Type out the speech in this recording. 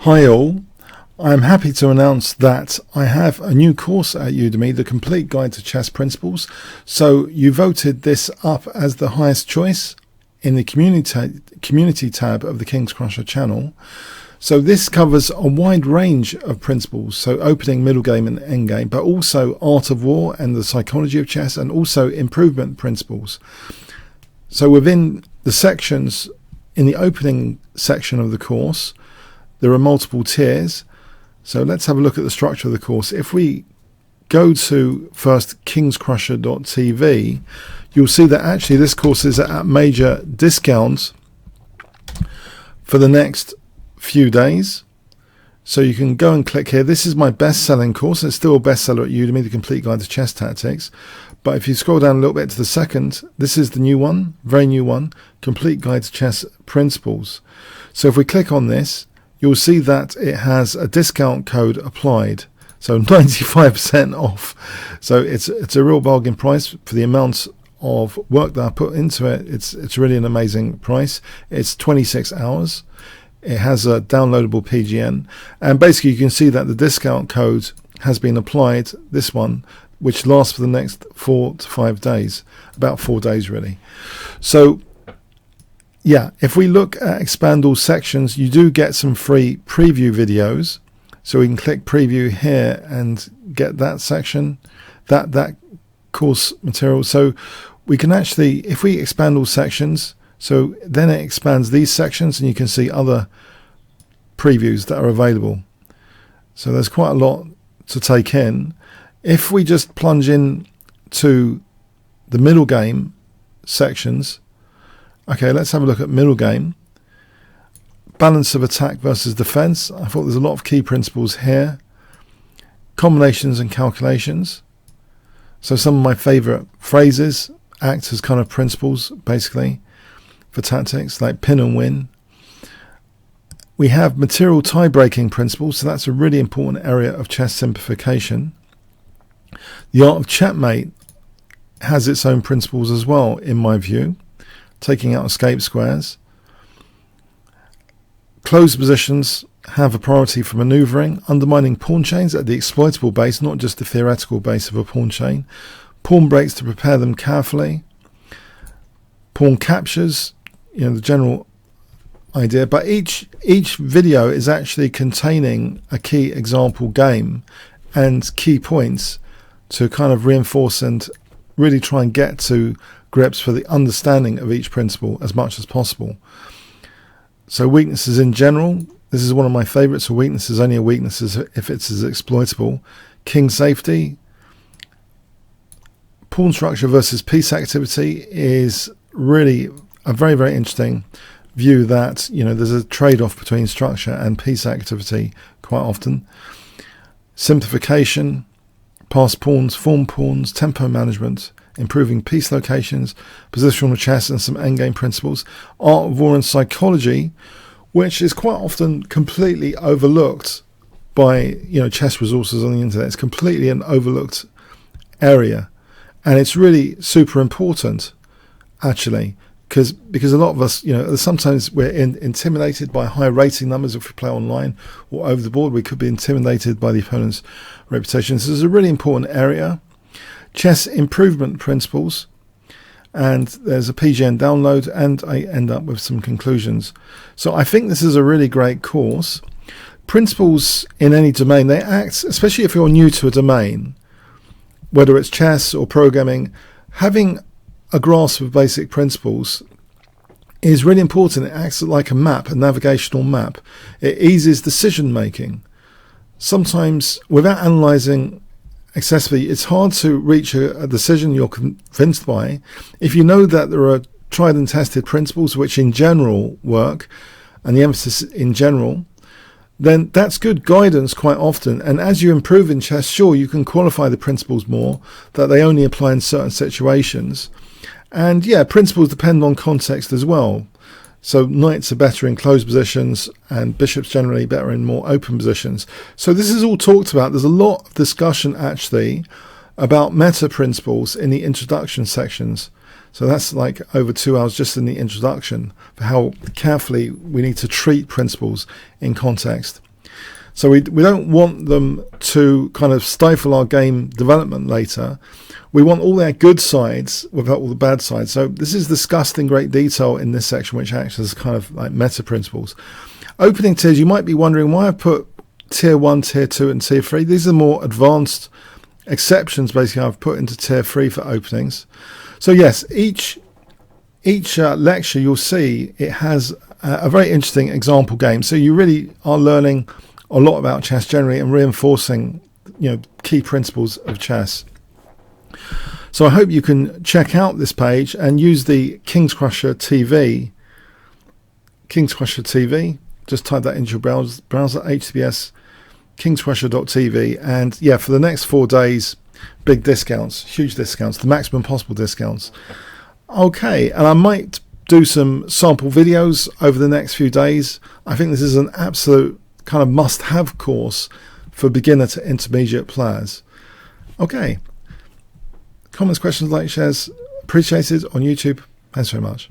Hi all, I'm happy to announce that I have a new course at Udemy, the Complete Guide to Chess Principles. So you voted this up as the highest choice in the community tab of the Kingscrusher channel. So this covers a wide range of principles, so opening, middle game and endgame, but also art of war and the psychology of chess, and also improvement principles. So within the sections, in the opening section of the course, there are multiple tiers. So let's have a look at the structure of the course. If we go to first kingscrusher.tv, you'll see that actually this course is at major discounts for the next few days. So you can go and click here. This is my best-selling course. It's still a bestseller at Udemy, the Complete Guide to Chess Tactics. But if you scroll down a little bit to the second, this is the new one, very new one, Complete Guide to Chess Principles. So if we click on this, you'll see that it has a discount code applied, so 95% off. So it's a real bargain price for the amount of work that I put into it. It's really an amazing price. It's 26 hours. It has a downloadable PGN, and basically you can see that the discount code has been applied, this one, which lasts for the next 4 to 5 days, about 4 days really. So yeah, if we look at expand all sections, you do get some free preview videos. So we can click preview here and get that section, that course material. So we can actually, if we expand all sections, so then it expands these sections and you can see other previews that are available. So there's quite a lot to take in. If we just plunge in to the middle game sections, okay, let's have a look at middle game. Balance of attack versus defense. I thought there's a lot of key principles here. Combinations and calculations. So some of my favorite phrases act as kind of principles, basically, for tactics, like pin and win. We have material tie-breaking principles, so that's a really important area of chess simplification. The art of checkmate has its own principles as well, in my view. Taking out escape squares. Closed positions have a priority for maneuvering, undermining pawn chains at the exploitable base, not just the theoretical base of a pawn chain. Pawn breaks to prepare them carefully. Pawn captures, the general idea, but each video is actually containing a key example game and key points to kind of reinforce and really try and get to grips for the understanding of each principle as much as possible. So weaknesses in general, this is one of my favorites. A weakness is only a weakness if it's as exploitable. King safety. Pawn structure versus piece activity is really a very, very interesting view that, there's a trade-off between structure and piece activity quite often. Simplification, pass pawns, form pawns, tempo management, improving piece locations, positional chess, and some endgame principles. Art of war and psychology, which is quite often completely overlooked by chess resources on the internet. It's completely an overlooked area, and it's really super important actually, because a lot of us, sometimes we're intimidated by high rating numbers if we play online or over the board. We could be intimidated by the opponent's reputation. So this is a really important area. Chess improvement principles, and there's a PGN download, and I end up with some conclusions. So I think this is a really great course. Principles in any domain, they act, especially if you're new to a domain, whether it's chess or programming, having a grasp of basic principles is really important. It acts like a map, a navigational map. It eases decision making. Sometimes without analysing excessively, it's hard to reach a decision you're convinced by. If you know that there are tried and tested principles which in general work, and the emphasis in general, then that's good guidance quite often. And as you improve in chess, sure, you can qualify the principles more, that they only apply in certain situations. And yeah, principles depend on context as well. So knights are better in closed positions and bishops generally better in more open positions. So this is all talked about. There's a lot of discussion actually about meta principles in the introduction sections. So that's like over 2 hours just in the introduction for how carefully we need to treat principles in context. So we don't want them to kind of stifle our game development later. We want all their good sides without all the bad sides. So this is discussed in great detail in this section, which acts as kind of like meta principles. Opening tiers, you might be wondering why I've put tier 1, tier 2 and tier 3. These are more advanced exceptions basically I've put into tier 3 for openings. So yes, each lecture you'll see it has a very interesting example game. So you really are learning a lot about chess generally and reinforcing, key principles of chess. So I hope you can check out this page and use the Kingscrusher TV. Kingscrusher TV. Just type that into your browser, HTTPS kingscrusher.tv, and yeah, for the next 4 days, big discounts, huge discounts, the maximum possible discounts. Okay, and I might do some sample videos over the next few days. I think this is an absolute kind of must-have course for beginner to intermediate players. Okay, comments, questions, likes, shares, appreciated on YouTube. Thanks very much.